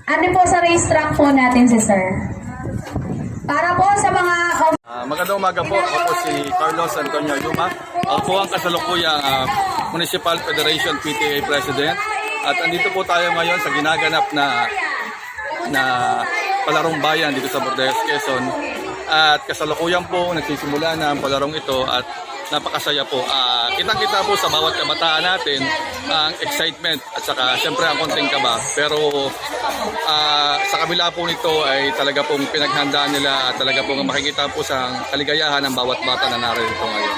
Ate po sa racetrack po natin si sir. Para po sa mga... Magandang umaga po. Ako po si Carlos Antonio Yuma. Ako po ang kasalukuyang Municipal Federation PTA President. At andito po tayo ngayon sa ginaganap na palarong bayan dito sa Bordeaux, Quezon. At kasalukuyan po nagsisimula na ang palarong ito at napakasaya po. Kitang-kita po sa bawat kabataan natin ang excitement at saka siyempre ang konting kaba. Pero sa kabila po nito ay talaga pong pinaghandaan nila at talaga pong makikita po sa kaligayahan ng bawat bata na narito ngayon.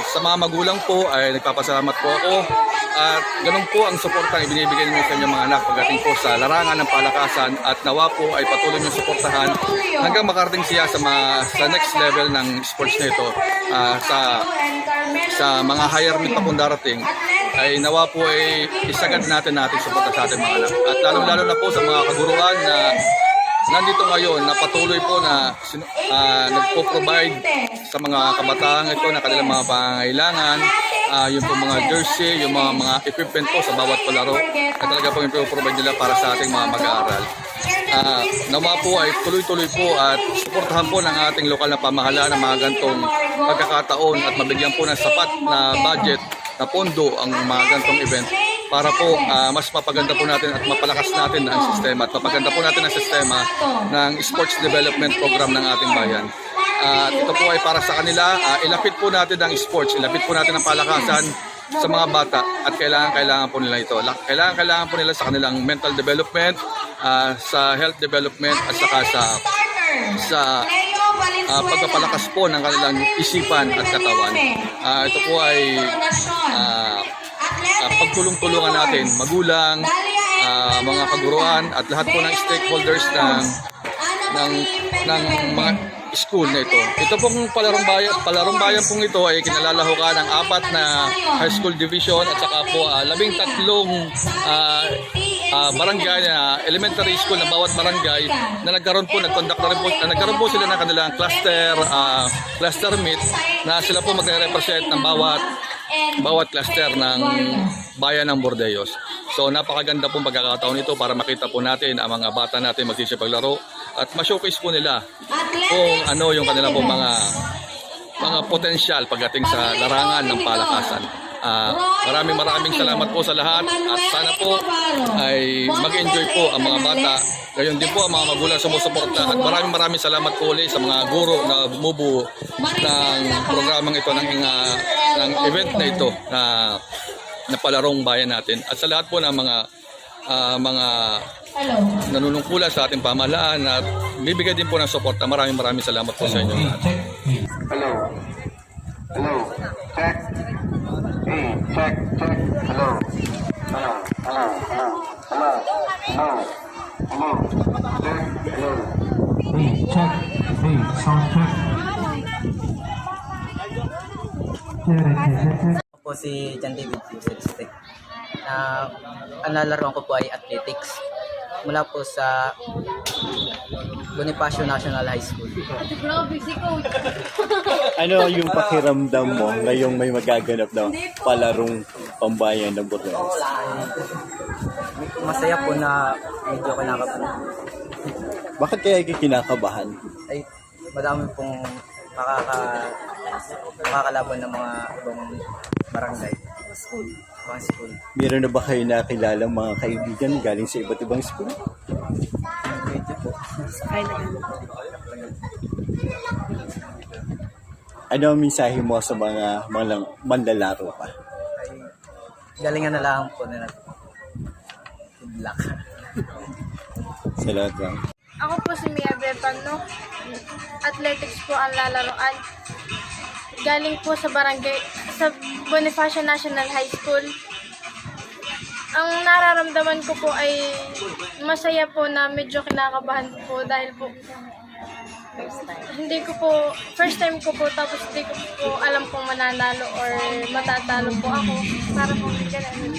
Sa mga magulang po ay nagpapasalamat po ako at ganun po ang suportang ibinibigay niyo sa inyong mga anak pagdating po sa larangan ng palakasan at nawa po ay patuloy niyong suportahan hanggang makarating siya sa next level ng sports nito. Sa mga higher mid pa kung darating ay nawa po ay isagad natin suporta sa ating mga anak at lalong-lalo na po sa mga kaguruan na nandito ngayon na patuloy po na nagpo-provide sa mga kabataan ito na kanilang mga pangangailangan, yung po mga jersey, yung mga equipment po sa bawat palaro na talaga po yung provide nila para sa ating mga mag-aaral. Nawa po ay tuloy-tuloy po at suportahan po ng ating lokal na pamahalaan ng mga gantong pagkakataon at mabigyan po ng sapat na budget na pondo ang mga gantong event para po mas mapaganda po natin at mapalakas natin ang sistema at mapaganda po natin ang sistema ng sports development program ng ating bayan. At ito po ay para sa kanila, ilapit po natin ang sports, ilapit po natin ang palakasan sa mga bata at kailangan po nila ito. Kailangan po nila sa kanilang mental development, sa health development at saka sa pagpapalakas po ng kanilang isipan at katawan. Ito po ay pagtulong-tulungan natin, magulang, mga kaguruan at lahat po ng stakeholders ng mga school na ito. Ito pong palarong bayan pong ito ay kinalalahukan ng 4 na high school division at saka po 13 barangay na elementary school na bawat barangay na nagkaroon po sila ng kanilang cluster meet na sila po magre-represent ng bawat cluster ng bayan ng Bordeaux. So napakaganda pong pagkakataon ito para makita po natin ang mga bata natin magsisipaglaro at ma-showcase po nila kung ano yung kanilang po mga potensyal pagdating sa larangan ng palakasan. Maraming salamat po sa lahat at sana po ay mag-enjoy po ang mga bata. Gayon din po ang mga magulang sumusuporta at maraming salamat po ulit sa mga guro na bumubuo ng programang ito ng event na ito na palarong bayan natin at sa lahat po ng mga nanunungkulan sa ating pamahalaan at bibigay din po ng suporta. Maraming salamat po sa inyo. Hello. Check. Hey, check. Hello. Check. Hello. Hey, check. Hey, sound check. Ako po si John David Yusuf. Ang lalaroan ko po ay athletics mula po sa Bonifacio National High School. Ano yung pakiramdam mo ngayong may magaganap na palarong pambayan ng Bordeaux? Masaya po na medyo kinakabahan. Bakit kaya kinakabahan? Ay madami pong makakalaban ng mga ibang barangay. Mga school. Meron na ba kayo nakilala mga kaibigan galing sa iba't ibang school? Medyo po. Ano ang mensahe mo sa mga manlalaro pa? Ay galingan na lang po na good luck. Salamat lang. Ako po si Mia Bepano. Athletics po ang lalaroan. Galing po sa barangay, sa Bonifacio National High School. Ang nararamdaman ko po ay masaya po na medyo kinakabahan po dahil po first time ko po tapos hindi ko po alam kung mananalo or matatalo po ako para po ganun.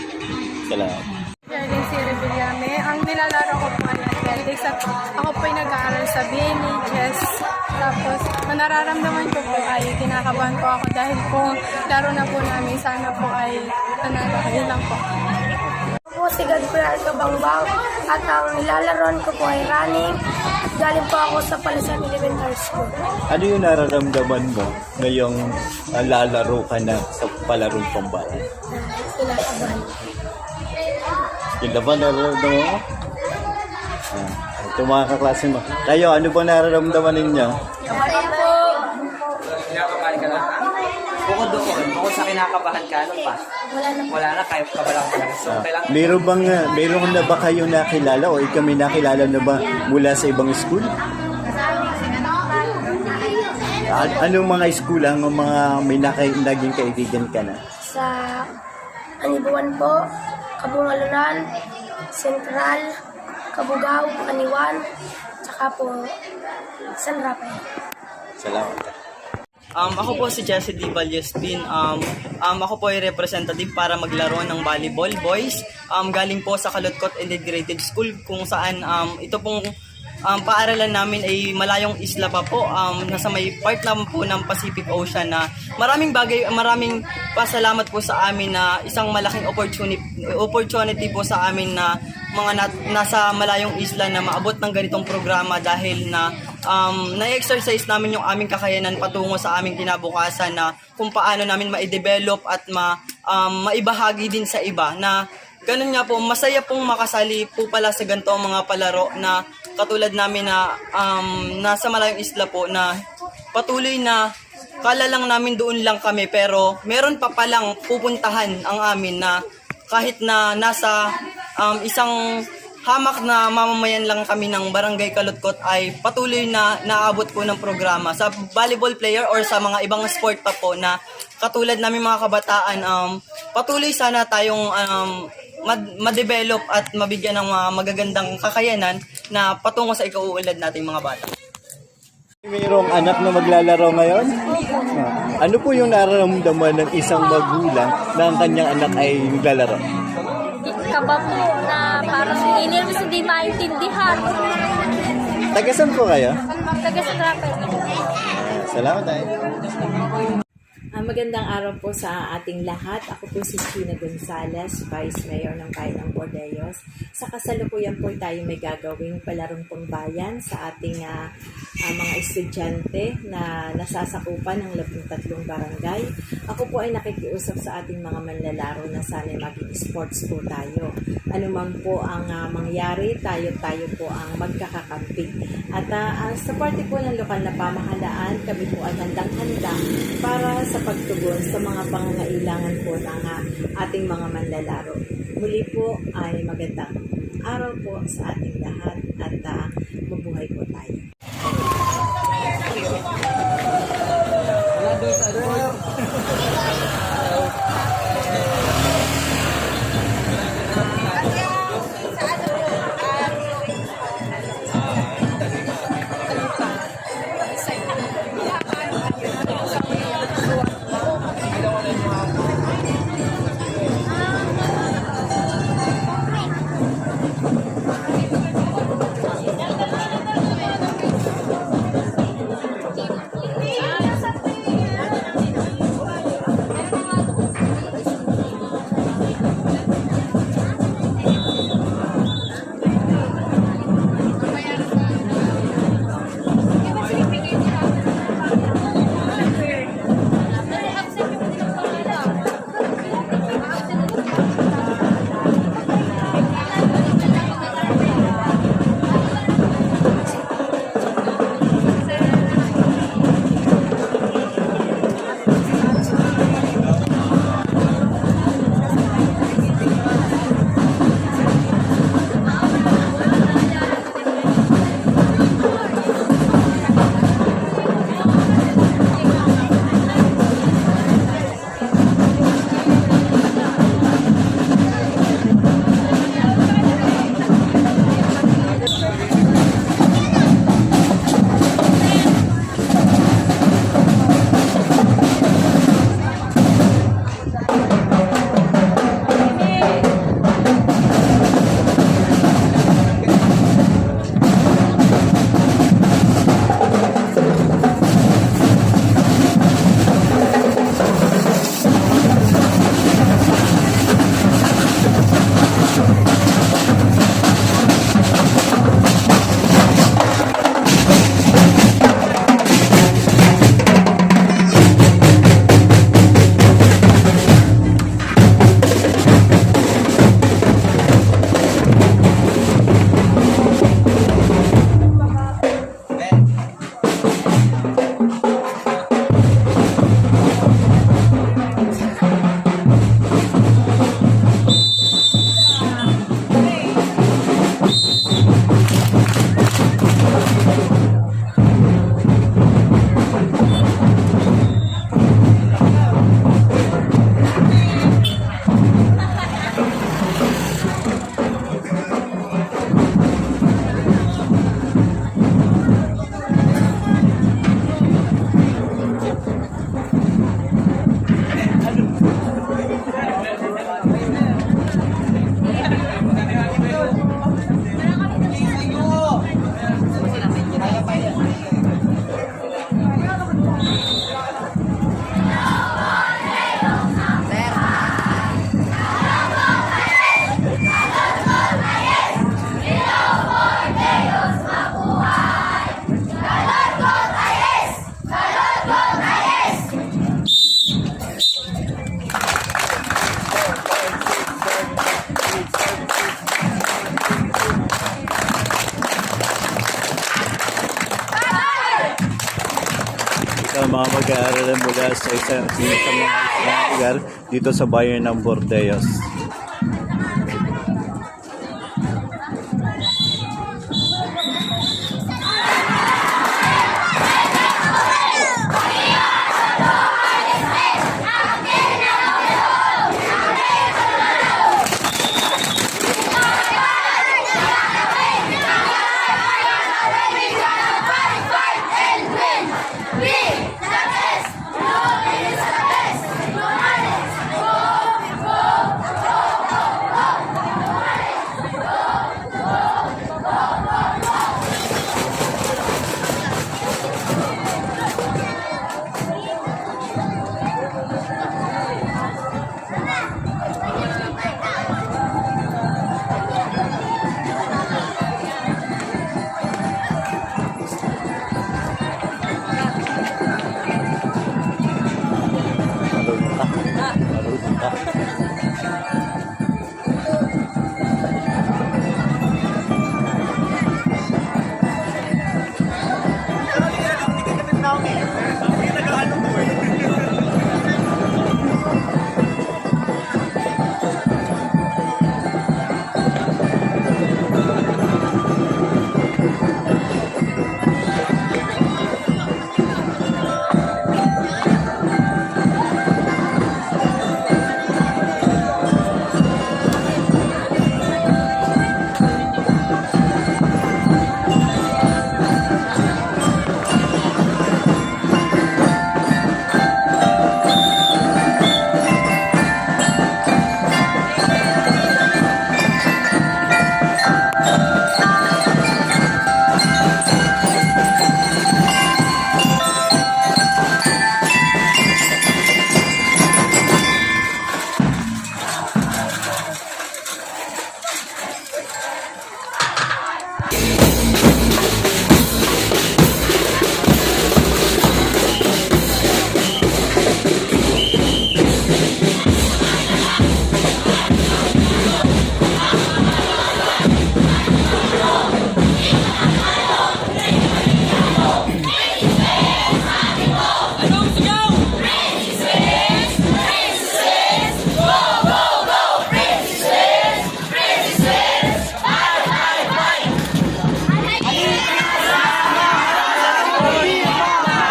Salamat. Galing si Rebillame. Ang nilalaro ko po ay athletics at ako po ay nag-aaral sa BNE Chess. Tapos, nararamdaman ko po ay kinakabahan po ako dahil po laro na po namin sana po ay nanalo. Yun lang po. Po si Godfrey Cabangbang at ang nilalaroan ko po ay running at galing po ako sa Palasan Elementary School. Ano yung nararamdaman mo ngayong lalaro ka na sa palarong pambayan? Kinakabahan. Yun na ba nararamdaman mo? Ito mga kaklase mo. Kayo, ano ba nararamdaman ninyo? Masaya po. Kinakabahan ka na? Bukod doon, bukod sa kinakabahan ka, ano pa? Wala na, kahit kabalang ka lang. So, kailangan... Meron na ba kayo nakilala o kami nakilala na ba mula sa ibang school? Anong mga school ang mga may naging kaibigan ka na? Sa Anibuan po, Kabungalunan, Central, Kabugao, Aniwan, tsaka po San Rafael. Salamat. Ako po si Jesse D. Valjespin. Ako po ay representative para maglaro ng volleyball boys. Galing po sa Kalutkot Integrated School kung saan ito pong paaralan namin ay malayong isla pa po. Nasa may part naman po ng Pacific Ocean na maraming pasalamat po sa amin na isang malaking opportunity po sa amin na mga nasa malayong isla na maabot ng ganitong programa dahil na na-exercise namin yung aming kakayanan patungo sa aming kinabukasan na kung paano namin ma-develop at maibahagi din sa iba na ganun nga po, masaya pong makasali po pala sa ganitong mga palaro na katulad namin na nasa malayong isla po na patuloy na kala lang namin doon lang kami pero meron pa palang pupuntahan ang amin na kahit na nasa isang hamak na mamamayan lang kami ng Barangay Kalutkot ay patuloy na naabot po ng programa sa volleyball player or sa mga ibang sport pa po na katulad namin mga kabataan patuloy sana tayong ma-develop at mabigyan ng mga magagandang kakayanan na patungo sa ikauunlad nating mga bata. Mayroong anak na maglalaro ngayon? Ano po yung nararamdaman ng isang magulang na ang kanyang anak ay naglalaro? Kaba po na parang inilmas hindi maintindihan. Tagasan po kayo? Taga sa Rafael. Salamat tayo. Magandang araw po sa ating lahat. Ako po si Gina Gonzales, Vice Mayor ng Bayan ng Bordayos. Sa kasalukuyan po tayo may gagawing palarong pangbayan sa ating mga estudyante na nasasakupan ng 13 barangay. Ako po ay nakikiusap sa ating mga manlalaro na sana maging sports po tayo. Ano man po ang mangyari, tayo po ang magkakakampi. At sa parte po ng lokal na pamahalaan, kami po ay handang-handa para sa pagtugon sa mga pangangailangan po ng ating mga manlalaro. Muli po ay magandang araw po sa ating lahat at mabuhay po tayo. mga mag-aaral mula sa isang mga lugar dito sa bayan ng Bordeos.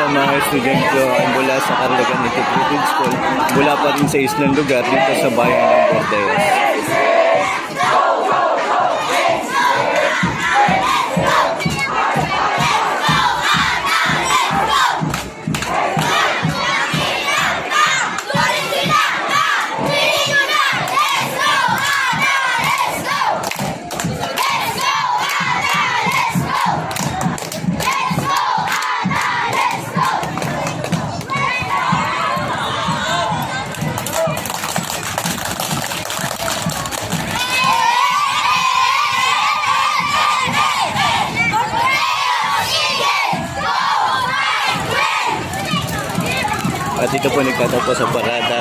Mga estudyante mula sa Carlagan Integrated School mula pa rin sa islang lugar dito sa bayan ng Bordeos. At ito po nagtatapos sa parada.